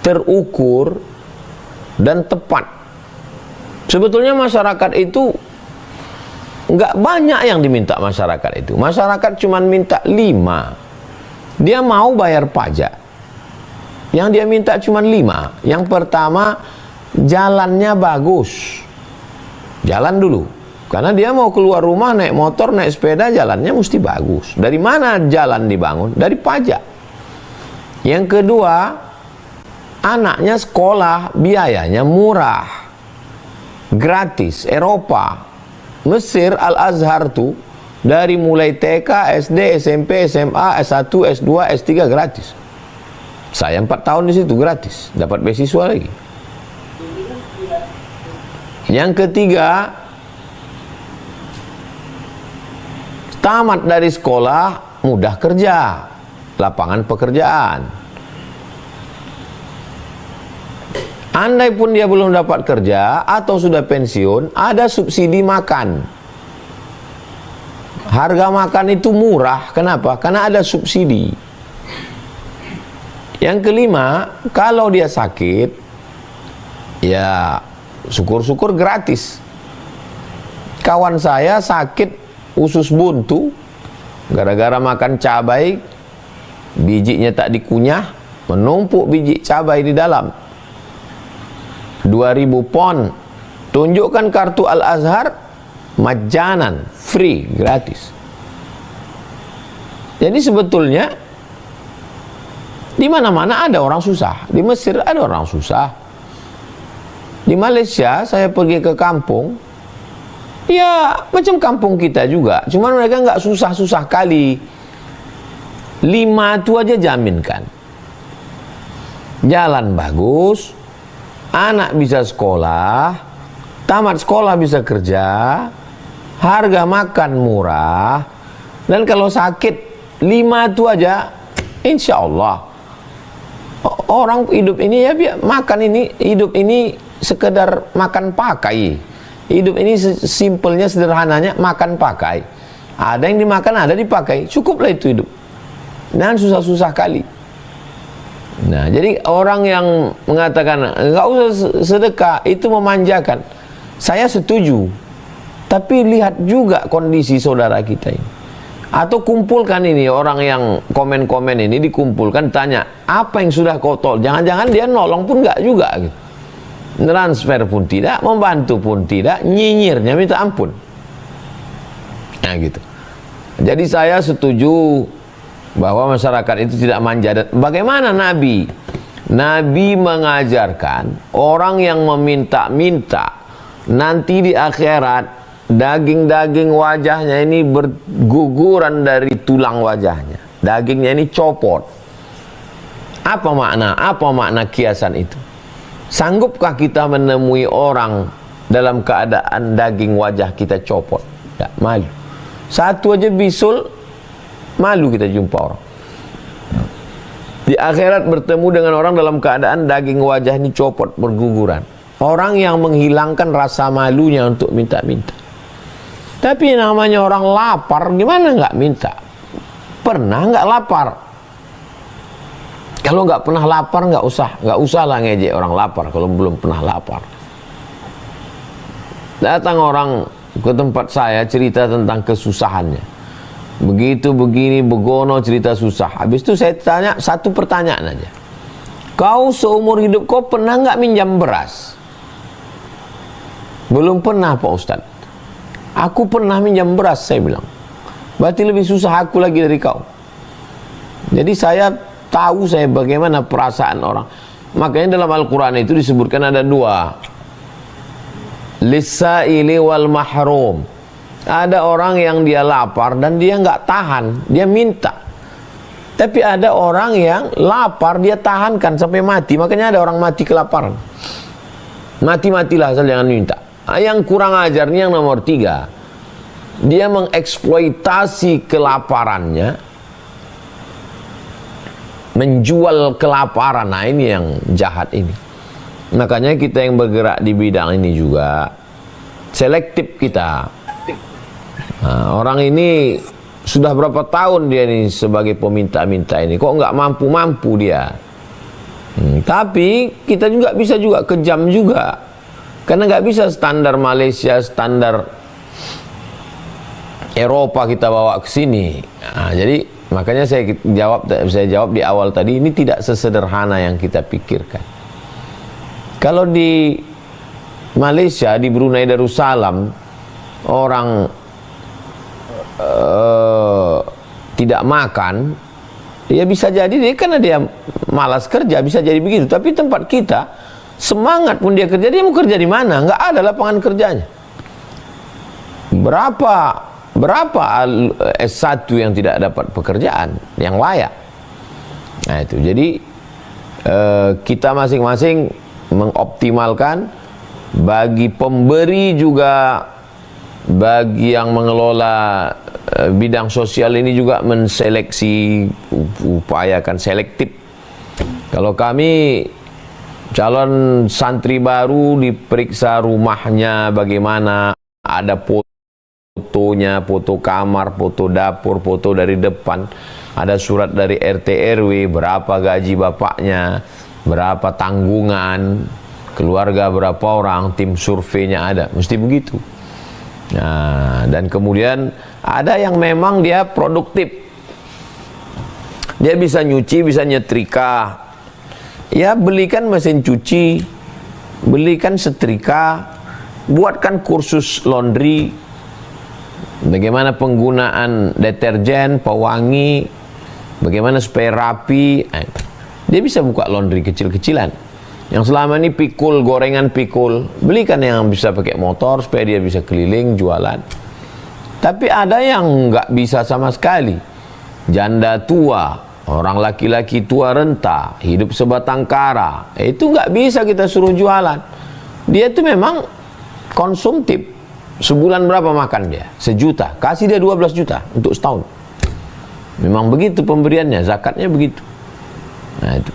terukur, dan tepat. Sebetulnya masyarakat itu nggak banyak yang diminta masyarakat itu. Masyarakat cuma minta 5. Dia mau bayar pajak. Yang dia minta cuma 5. Yang pertama, jalannya bagus. Jalan dulu. Karena dia mau keluar rumah, naik motor, naik sepeda, jalannya mesti bagus. Dari mana jalan dibangun? Dari pajak. Yang kedua, anaknya sekolah, biayanya murah. Gratis. Eropa, Mesir, Al-Azhar tuh dari mulai TK, SD, SMP, SMA, S1, S2, S3 gratis. Saya 4 tahun di situ gratis, dapat beasiswa lagi. Yang ketiga, tamat dari sekolah, mudah kerja, lapangan pekerjaan. Andai pun dia belum dapat kerja atau sudah pensiun, ada subsidi makan. Harga makan itu murah. Kenapa? Karena ada subsidi. Yang kelima, kalau dia sakit, ya syukur-syukur gratis. Kawan saya sakit usus buntu, gara-gara makan cabai, bijinya tak dikunyah, menumpuk biji cabai di dalam. 2.000 pon. Tunjukkan kartu Al-Azhar, majanan, free, gratis. Jadi sebetulnya di mana-mana ada orang susah. Di Mesir ada orang susah. Di Malaysia saya pergi ke kampung, ya macam kampung kita juga, cuman mereka nggak susah-susah kali. 5 itu aja jaminkan. Jalan bagus, anak bisa sekolah, tamat sekolah bisa kerja, harga makan murah, dan kalau sakit 5 itu aja, insya Allah orang hidup ini ya makan ini, hidup ini sekedar makan pakai. Hidup ini simpelnya, sederhananya makan pakai. Ada yang dimakan, ada dipakai, cukuplah itu hidup. Dan susah-susah kali. Nah, jadi orang yang mengatakan nggak usah sedekah itu memanjakan, saya setuju. Tapi lihat juga kondisi saudara kita ini. Atau kumpulkan ini orang yang komen-komen ini, dikumpulkan, tanya apa yang sudah kau tol. Jangan-jangan dia nolong pun nggak juga gitu. Transfer pun tidak, membantu pun tidak, nyinyirnya minta ampun. Nah gitu. Jadi saya setuju bahwa masyarakat itu tidak manja. Dan bagaimana Nabi? Nabi mengajarkan orang yang meminta-minta nanti di akhirat daging-daging wajahnya ini berguguran dari tulang wajahnya. Dagingnya ini copot. Apa makna kiasan itu? Sanggupkah kita menemui orang dalam keadaan daging wajah kita copot? Tak, malu. Satu aja bisul, malu kita jumpa orang. Di akhirat bertemu dengan orang dalam keadaan daging wajah ini copot, berguguran. Orang yang menghilangkan rasa malunya untuk minta-minta. Tapi namanya orang lapar, gimana nggak minta? Pernah nggak lapar? Kalau nggak pernah lapar, nggak usah lah ngejek orang lapar kalau belum pernah lapar. Datang orang ke tempat saya cerita tentang kesusahannya. Begitu begini begono cerita susah. Habis itu saya tanya satu pertanyaan aja. Kau seumur hidup kau pernah nggak minjam beras? Belum pernah Pak Ustadz. Aku pernah minjam beras, saya bilang. Berarti lebih susah aku lagi dari kau. Jadi saya tahu saya bagaimana perasaan orang. Makanya dalam Al-Quran itu disebutkan ada 2. Lis-sa'ili wal mahrum. Ada orang yang dia lapar dan dia nggak tahan, dia minta. Tapi ada orang yang lapar, dia tahankan sampai mati. Makanya ada orang mati kelaparan. Mati-matilah asal jangan minta. Yang kurang ajar ini yang nomor 3. Dia mengeksploitasi kelaparannya, menjual kelaparan. Nah ini yang jahat ini. Makanya kita yang bergerak di bidang ini juga selektif kita. Nah, orang ini sudah berapa tahun dia ini sebagai peminta-minta ini, kok nggak mampu-mampu dia. Tapi kita juga bisa kejam juga, karena nggak bisa standar Malaysia, standar Eropa kita bawa ke sini. Nah, jadi makanya saya jawab di awal tadi, ini tidak sesederhana yang kita pikirkan. Kalau di Malaysia, di Brunei Darussalam, orang tidak makan, ya bisa jadi dia karena dia malas kerja, bisa jadi begitu. Tapi tempat kita, semangat pun dia kerja, dia mau kerja di mana? Nggak ada lapangan kerjanya. Berapa S1 yang tidak dapat pekerjaan yang layak? Nah itu, jadi kita masing-masing mengoptimalkan, bagi pemberi juga, bagi yang mengelola bidang sosial ini juga menseleksi, upayakan selektif. Kalau kami calon santri baru diperiksa rumahnya bagaimana, ada fotonya, foto kamar, foto dapur, foto dari depan, ada surat dari RT RW, berapa gaji bapaknya, berapa tanggungan, keluarga berapa orang, tim surveinya ada, mesti begitu. Nah, dan kemudian ada yang memang dia produktif, dia bisa nyuci, bisa nyetrika, ya belikan mesin cuci, belikan setrika, buatkan kursus laundry, bagaimana penggunaan deterjen, pewangi, bagaimana supaya rapi. Dia bisa buka laundry kecil-kecilan. Yang selama ini pikul, gorengan pikul, belikan yang bisa pakai motor supaya dia bisa keliling jualan. Tapi ada yang nggak bisa sama sekali. Janda tua, orang laki-laki tua renta, hidup sebatang kara, itu nggak bisa kita suruh jualan. Dia itu memang konsumtif. Sebulan berapa makan dia? 1 juta. Kasih dia 12 juta untuk setahun. Memang begitu pemberiannya, zakatnya begitu. Nah itu.